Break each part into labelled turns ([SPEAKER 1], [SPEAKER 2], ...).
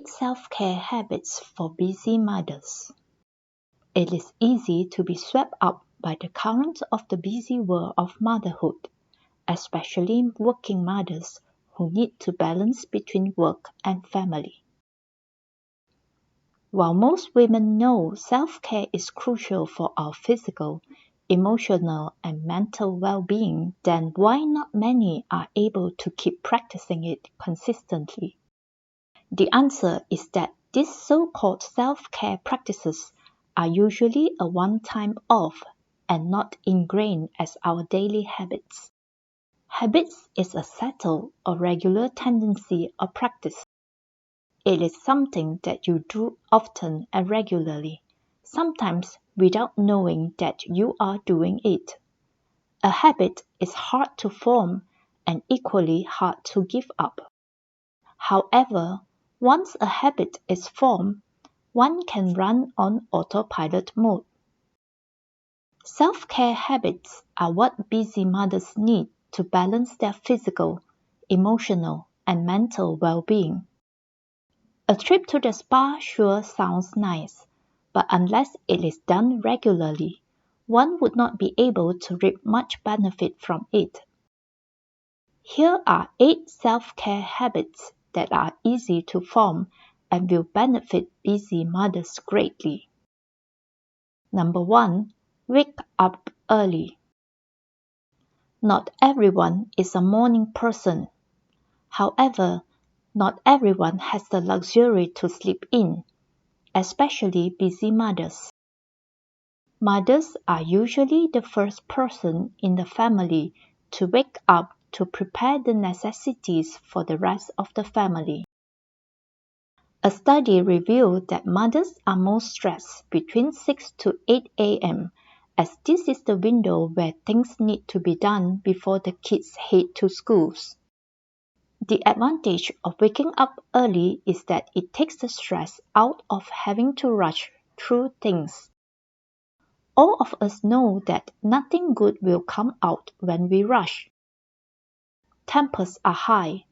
[SPEAKER 1] 8 self-care habits for busy mothers. It is easy to be swept up by the current of the busy world of motherhood, especially working mothers who need to balance between work and family. While most women know self-care is crucial for our physical, emotional, and mental well-being, then why not many are able to keep practicing it consistently? The answer is that these so-called self-care practices are usually a one-time off and not ingrained as our daily habits. Habits is a settled or regular tendency or practice. It is something that you do often and regularly, sometimes without knowing that you are doing it. A habit is hard to form and equally hard to give up. However, once a habit is formed, one can run on autopilot mode. Self-care habits are what busy mothers need to balance their physical, emotional, and mental well-being. A trip to the spa sure sounds nice, but unless it is done regularly, one would not be able to reap much benefit from it. Here are 8 self-care habits that are easy to form and will benefit busy mothers greatly. Number 1. Wake up early. Not everyone is a morning person. However, not everyone has the luxury to sleep in, especially busy mothers. Mothers are usually the first person in the family to wake up to prepare the necessities for the rest of the family. A study revealed that mothers are most stressed between 6 to 8 a.m., as this is the window where things need to be done before the kids head to schools. The advantage of waking up early is that it takes the stress out of having to rush through things. All of us know that nothing good will come out when we rush. Tempers are high,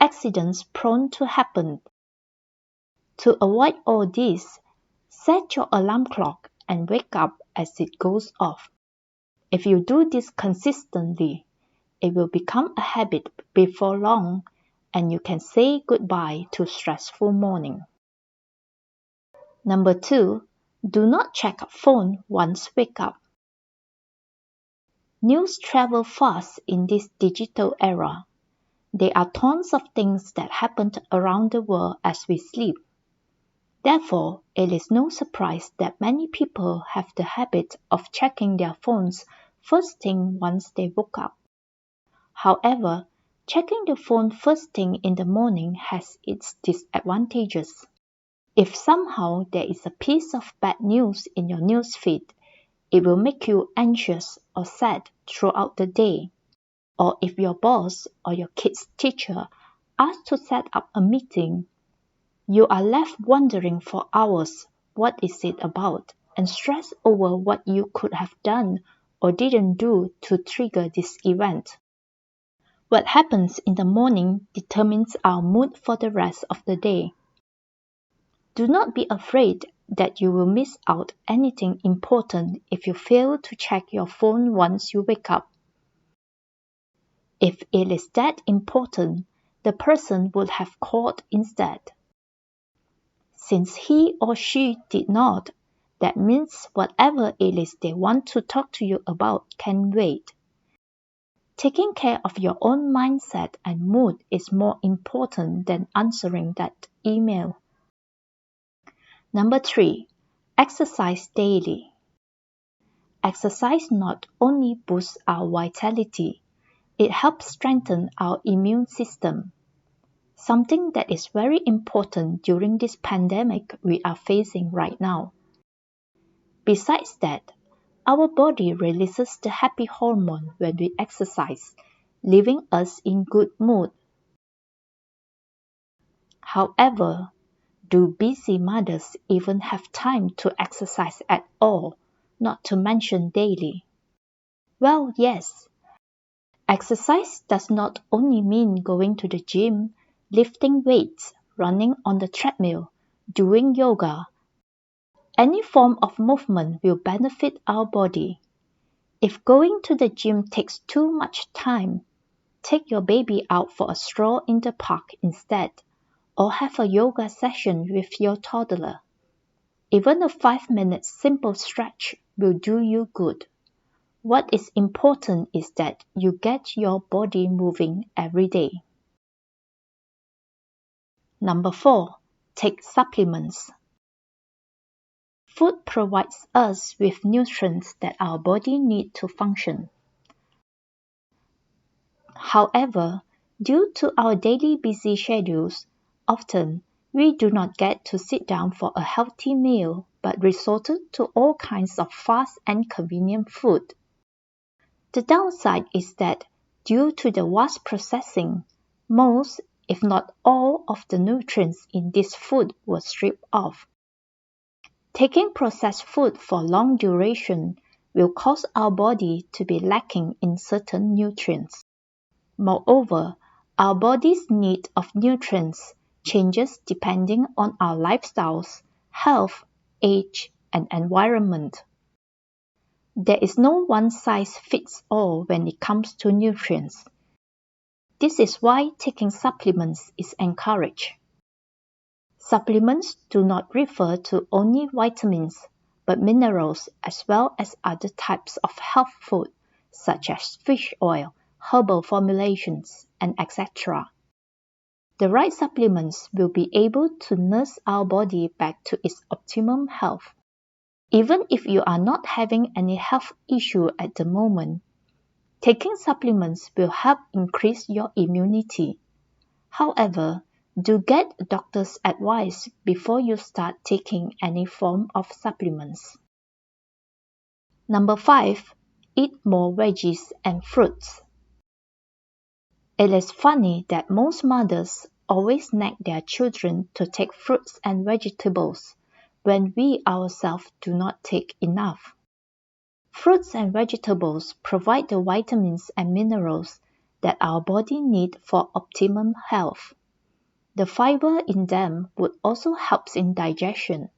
[SPEAKER 1] accidents prone to happen. To avoid all this, set your alarm clock and wake up as it goes off. If you do this consistently, it will become a habit before long, and you can say goodbye to stressful morning. Number 2, do not check phone once wake up. News travel fast in this digital era. There are tons of things that happen around the world as we sleep. Therefore, it is no surprise that many people have the habit of checking their phones first thing once they woke up. However, checking the phone first thing in the morning has its disadvantages. If somehow there is a piece of bad news in your newsfeed, it will make you anxious or sad throughout the day. Or if your boss or your kid's teacher asks to set up a meeting, you are left wondering for hours what is it about and stressed over what you could have done or didn't do to trigger this event. What happens in the morning determines our mood for the rest of the day. Do not be afraid that you will miss out anything important if you fail to check your phone once you wake up. If it is that important, the person would have called instead. Since he or she did not, that means whatever it is they want to talk to you about can wait. Taking care of your own mindset and mood is more important than answering that email. Number 3, exercise daily. Exercise not only boosts our vitality, it helps strengthen our immune system. Something that is very important during this pandemic we are facing right now. Besides that, our body releases the happy hormone when we exercise, leaving us in good mood. However, do busy mothers even have time to exercise at all, not to mention daily? Well, yes. Exercise does not only mean going to the gym, lifting weights, running on the treadmill, doing yoga. Any form of movement will benefit our body. If going to the gym takes too much time, take your baby out for a stroll in the park instead, or have a yoga session with your toddler. Even a 5-minute simple stretch will do you good. What is important is that you get your body moving every day. Number 4. Take supplements. Food provides us with nutrients that our body need to function. However, due to our daily busy schedules, often we do not get to sit down for a healthy meal but resorted to all kinds of fast and convenient food. The downside is that due to the vast processing, most, if not all, of the nutrients in this food were stripped off. Taking processed food for long duration will cause our body to be lacking in certain nutrients. Moreover, our body's need of nutrients changes depending on our lifestyles, health, age, and environment. There is no one-size-fits-all when it comes to nutrients. This is why taking supplements is encouraged. Supplements do not refer to only vitamins, but minerals as well as other types of health food, such as fish oil, herbal formulations, and etc. The right supplements will be able to nurse our body back to its optimum health. Even if you are not having any health issue at the moment, taking supplements will help increase your immunity. However, do get a doctor's advice before you start taking any form of supplements. Number 5. Eat more veggies and fruits. It is funny that most mothers always nag their children to take fruits and vegetables when we ourselves do not take enough. Fruits and vegetables provide the vitamins and minerals that our body need for optimum health. The fiber in them would also help in digestion.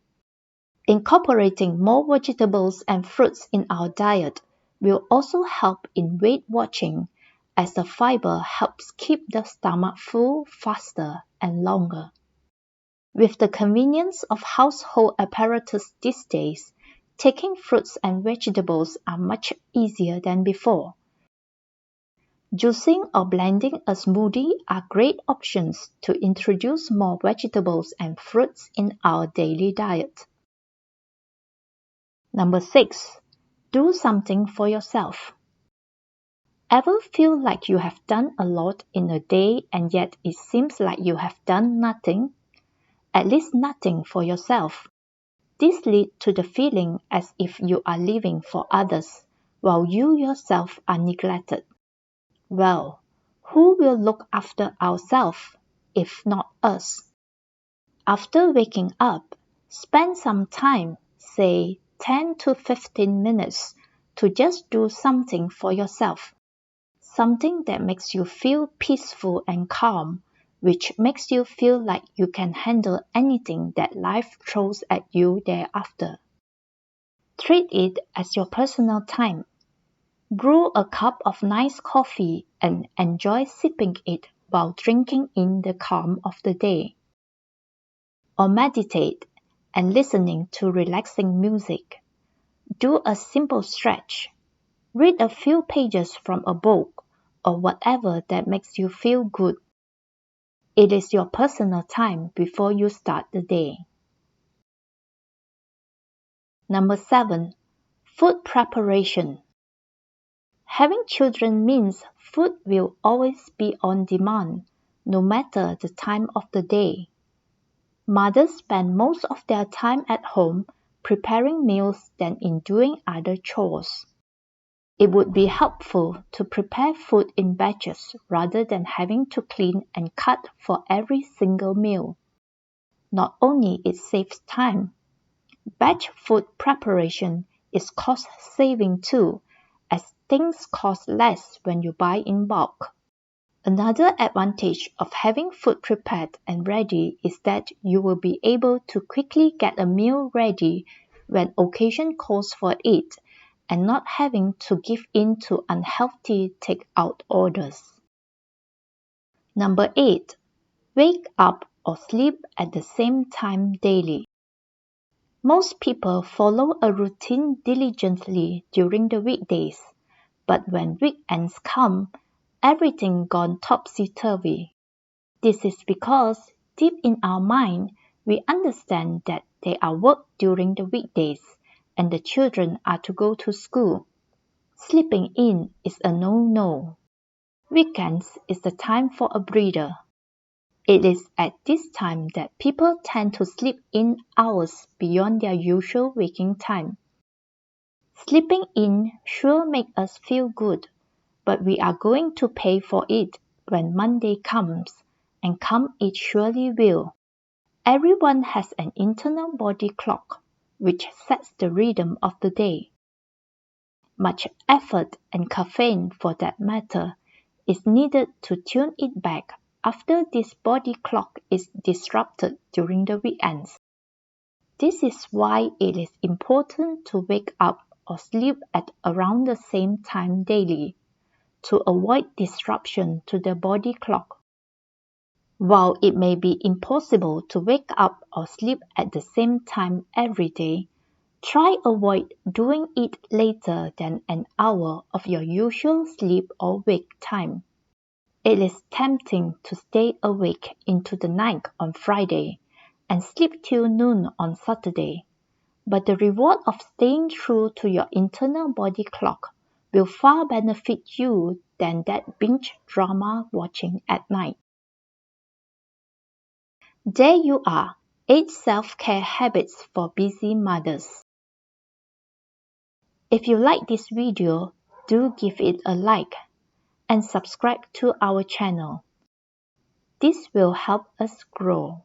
[SPEAKER 1] Incorporating more vegetables and fruits in our diet will also help in weight watching, as the fiber helps keep the stomach full faster and longer. With the convenience of household apparatus these days, taking fruits and vegetables are much easier than before. Juicing or blending a smoothie are great options to introduce more vegetables and fruits in our daily diet. Number 6. Do something for yourself. Ever feel like you have done a lot in a day and yet it seems like you have done nothing? At least nothing for yourself. This leads to the feeling as if you are living for others while you yourself are neglected. Well, who will look after ourselves if not us? After waking up, spend some time, say 10 to 15 minutes, to just do something for yourself. Something that makes you feel peaceful and calm, which makes you feel like you can handle anything that life throws at you thereafter. Treat it as your personal time. Brew a cup of nice coffee and enjoy sipping it while drinking in the calm of the day. Or meditate and listening to relaxing music. Do a simple stretch. Read a few pages from a book or whatever that makes you feel good. It is your personal time before you start the day. Number 7. Food preparation. Having children means food will always be on demand, no matter the time of the day. Mothers spend most of their time at home preparing meals than in doing other chores. It would be helpful to prepare food in batches rather than having to clean and cut for every single meal. Not only it saves time, batch food preparation is cost-saving too, as things cost less when you buy in bulk. Another advantage of having food prepared and ready is that you will be able to quickly get a meal ready when occasion calls for it and not having to give in to unhealthy takeout orders. Number 8. Wake up or sleep at the same time daily. Most people follow a routine diligently during the weekdays, but when weekends come, everything gone topsy-turvy. This is because deep in our mind, we understand that there are work during the weekdays and the children are to go to school. Sleeping in is a no-no. Weekends is the time for a breather. It is at this time that people tend to sleep in hours beyond their usual waking time. Sleeping in sure makes us feel good, but we are going to pay for it when Monday comes, and come it surely will. Everyone has an internal body clock, which sets the rhythm of the day. Much effort and caffeine, for that matter, is needed to tune it back after this body clock is disrupted during the weekends. This is why it is important to wake up or sleep at around the same time daily, to avoid disruption to the body clock. While it may be impossible to wake up or sleep at the same time every day, try avoid doing it later than an hour of your usual sleep or wake time. It is tempting to stay awake into the night on Friday and sleep till noon on Saturday, but the reward of staying true to your internal body clock will far benefit you than that binge drama watching at night. There you are, 8 self-care habits for busy mothers. If you like this video, do give it a like and subscribe to our channel. This will help us grow.